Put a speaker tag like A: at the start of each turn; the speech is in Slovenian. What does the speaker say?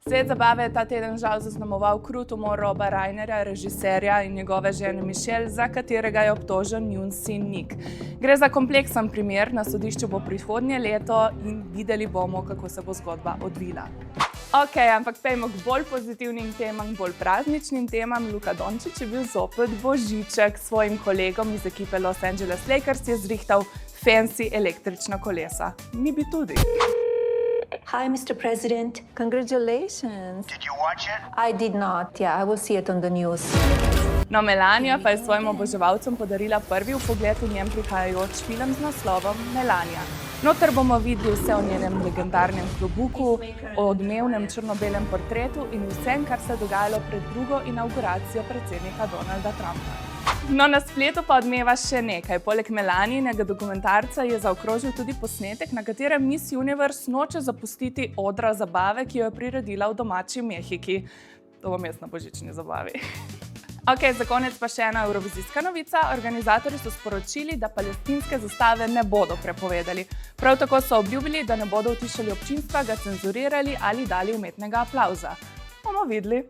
A: Svet zabave je ta teden žal zaznamoval krut umor Roba Reinerja, režiserja, in njegove žene Michelle, za katerega je obtožen njun sin Nick. Gre za kompleksen primer, na sodišču bo prihodnje leto in videli bomo, kako se bo zgodba odvila. Ok, ampak pejmo k bolj pozitivnim temam, bolj prazničnim temam. Luka Dončić je bil zopet božiček. Svojim kolegom iz ekipe Los Angeles Lakers je zrihtal fancy električna kolesa. Mi bi tudi.
B: Hi, Mr. President. Congratulations.
C: Did you watch it?
B: I did not. Yeah, I will see it on the news.
A: No, Melania pa je svojim oboževalcem podarila prvi vpogled v njen prihajajoč film z naslovom Melania. Noter bomo videli vse o njenem legendarnem klobuku, o odmevnem črno-belem portretu in vsem, kar se je dogajalo pred drugo inavguracijo predsednika Donalda Trumpa. No, na spletu pa odmeva še nekaj. Poleg Melanijinega dokumentarca je zaokrožil tudi posnetek, na katerem Miss Universe noče zapustiti odra zabave, ki jo je priredila v domači Mehiki. To bom jaz na božični zabavi. Ok, za konec pa še ena evrovizijska novica. Organizatorji so sporočili, da palestinske zastave ne bodo prepovedali. Prav tako so obljubili, da ne bodo utišali občinstva, ga cenzurirali ali dali umetnega aplavza. Bomo videli.